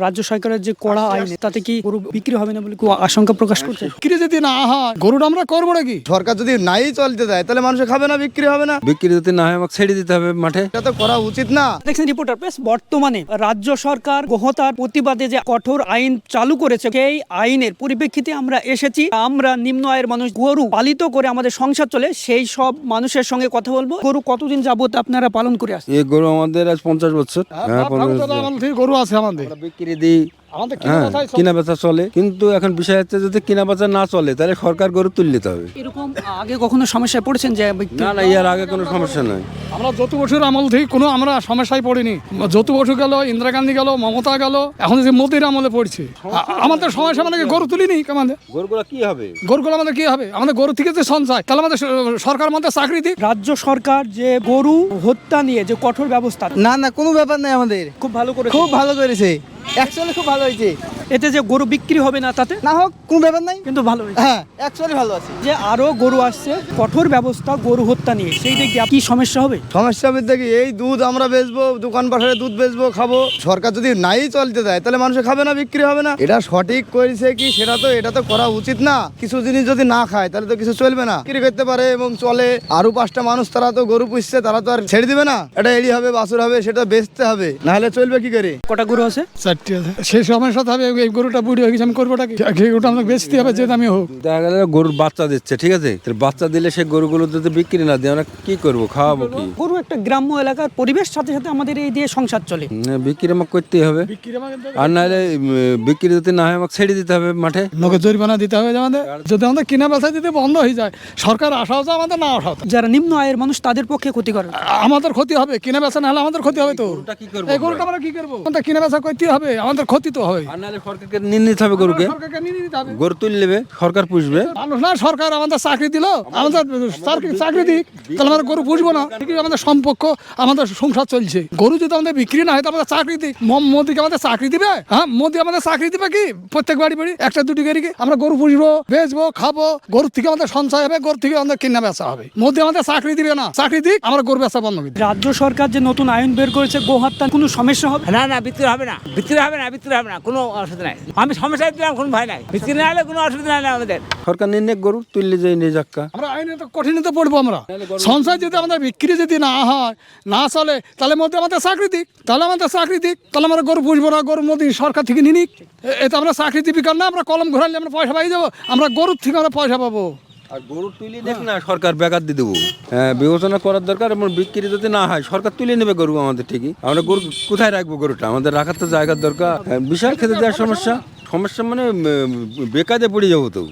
রাজ্য সরকারের যে কড়া আইন তাতে কি গরু বিক্রি হবে না বলে কেউ আশঙ্কা প্রকাশ করছে। বিক্রি যদি না হয় গরুটা আমরা করবো নাকি? সরকার যদি নাই চলতে দেয় তাহলে মানুষ খাবে না, বিক্রি হবে না। বিক্রি যদি না হয় আমাকে ছেড়ে দিতে হবে মাঠে। এটা তো করা উচিত না। দেখছেন রিপোর্টার প্রেস। বর্তমানে রাজ্য সরকার গোহত্যার প্রতিবাদে যে কঠোর আইন চালু করেছে, সেই আইনের পরিপ্রেক্ষিতে আমরা এসেছি। আমরা নিম্ন আয়ের মানুষ গরু পালিত করে আমাদের সংসার চলে, সেই সব মানুষের সঙ্গে কথা বলবো। গরু কতদিন যাবত আপনারা পালন করে আসছেন? এই গরু আমাদের আজ 50 বছর। হ্যাঁ, 50 বছর। গরু আছে আমাদের, আমরা বিক্রি দিই, হ্যাঁ, কিনা বেচা চলে। কিন্তু এখন বিষয় হচ্ছে যদি কিনা বেচা না চলে তাহলে সরকার গরু তুলে নিতে হবে। এরকম আগে কখনো সমস্যায় পড়েছেন যে না না, এর আগে কোনো সমস্যা নাই। আমরা যত বছর আমল থেকে কোনো আমরা সমস্যায় পড়িনি। যত বছর গেল, ইন্দিরা গান্ধী গেল, মমতা গেল, এখন যে মোদির আমলে পড়ছে আমাদের সমস্যা। মানে গরু তুলিনি আমাদের গরুগুলো কি হবে? গরুগুলো আমাদের কি হবে? আমাদের গরু থেকে যে সঞ্চয়, তাহলে আমাদের সরকার আমাদের চাকরি দিক। রাজ্য সরকার যে গরু হত্যা নিয়ে যে কঠোর ব্যবস্থা, না না, কোনো ব্যাপার নাই। আমাদের খুব ভালো করে, খুব ভালো করেছে, অ্যাকচুয়ালি খুব ভালো হয়েছে। এতে যে গরু বিক্রি হবে না তাতে না হোক, কোনো ব্যাপার নাই, কিন্তু ভালো হয়েছে। হ্যাঁ অ্যাকচুয়ালি ভালো আছে। যে আরো গরু আসছে, কঠোর ব্যবস্থা গরু হত্যা নিয়ে, সেই দিক দিয়ে কি সমস্যা হবে? সমস্যা বলতে কি, এই দুধ আমরা বেচবো, দোকান পাশারে দুধ বেচবো, খাবো। সরকার যদি নাই চলতে দেয় তাহলে মানুষ খাবে না, বিক্রি হবে না। এটা সঠিক করেছে কি সেটা তো, এটা তো করা উচিত না। কিছু জিনিস যদি না খায় তাহলে তো কিছু চলবে না, বিক্রি করতে পারে এবং চলে। আরো 5টা মানুষ তারা তো গরু পুষছে, তারা তো আর ছেড়ে দিবে না। এটা এড়ি হবে, বাছুর হবে, সেটা বেচতে হবে, না হলে চলবে কি করে? কটা গরু আছে? 4টি আছে। সেই সমস্যা হবে, এই গরুটা বুড়ি হয়ে গেছে, আমি করবোটা কি? এই গরুটা আমাকে বেচতে হবে, যে দামি হোক। দেখা গেল গরুর বাচ্চা দিচ্ছে, ঠিক আছে, তাহলে বাচ্চা দিলে সেই গরুগুলো যদি বিক্রি না দিয়ে আমরা কি করবো, খাওয়াবো কি? গরু একটা গ্রাম্য এলাকার পরিবেশ, সাথে সাথে আমাদের এই দিয়ে সংসার চলে। বিক্রি আমাকে করতেই হবে, আর নাহলে বিক্রি যদি না হয় আমাকে ছেড়ে দিতে হবে মাঠে। লোকে জরিমানা দিতে হবে আমাদের। যদি আমাদের কিনা বেচা দিতে বন্ধ হয়ে যায়, সরকার আশা হচ্ছে আমাদের না আশা হচ্ছে। যারা নিম্ন আয়ের মানুষ তাদের পক্ষে ক্ষতি করে। আমাদের ক্ষতি হবে, কিনা বেচা না হলে আমাদের ক্ষতি হবে। তো কি করবো এই গরুটা আমরা কি করবো? আমাদের কিনা বেচা করতে হবে, আমাদের ক্ষতি তো হবে। আর নাহলে সরকারকে নিয়ে নিতে হবে গরুকে। সরকারকে নিয়ে নিতে হবে। গরু তুলে নেবে, সরকার পুষবে। মানুষ না, সরকার আমাদের চাকরি দিল, আমাদের চাকরি দিক, তাহলে আমরা গরু পুষবো না। ঠিকই আমাদের সম্পর্ক, আমাদের সংসার চলছে। গরু যদি আমাদের বিক্রি না হয় তো আমাদের চাকরি দিক। মোদিকে আমাদের চাকরি দিবে? হ্যাঁ, মোদি আমাদের চাকরি দিবে কি? প্রত্যেক বাড়ি বাড়ি একটা দুটি গাড়িকে আমরা গরু পুষবো, বেচবো, খাবো। গরুর থেকে আমাদের সঞ্চয় হবে, গরু থেকে আমাদের কিনা বেচা হবে। মোদি আমাদের চাকরি দিবে না, চাকরি দিক, আমরা গরু বেচা বন্ধ করি। রাজ্য সরকার যে নতুন আইন বের করেছে গোহত্যা, কোনো সমস্যা হবে? না না, বিক্রি হবে না, বিক্রি হবে না, বিক্রি হবে না, কোনো অসুবিধা নাই। আমি সমস্যায় দিলাম, কোনো ভয় নাই। বিক্রি না হলে কোনো অসুবিধা নাই আমাদের। সরকার নিয়ে গরু তুললে যাই নিয়ে যাক্কা। আমরা আইনে তো কঠিনতে পড়বো। আমরা সঞ্চয় যদি আমাদের বিক্রি যদি না হয়, না চলে, তাহলে মধ্যে আমাদের চাকরি দিক, তাহলে আমাদের চাকরি দিক, তাহলে আমরা গরু পুষবো না। গরু মোদি সরকার থেকে নিয়ে নিক। এতে আমরা চাকরি দিবি কারণ না, আমরা কলম ঘোরালে আমরা পয়সা পাই যাবো। আমরা গরুর থেকে আমরা পয়সা পাবো। আর গরু তুলে দেখ না, সরকার বেকার দিয়ে দেবো। হ্যাঁ, বিবেচনা করার দরকার। এবং বিক্রি যদি না হয় সরকার তুলে নেবে গরু আমাদের, ঠিকই। আমরা গরু কোথায় রাখবো? গরুটা আমাদের রাখার তো জায়গার দরকার। বিশাল খেতে দেওয়ার সমস্যা, সমস্যা মানে বেকারে পড়ে যাবো তো।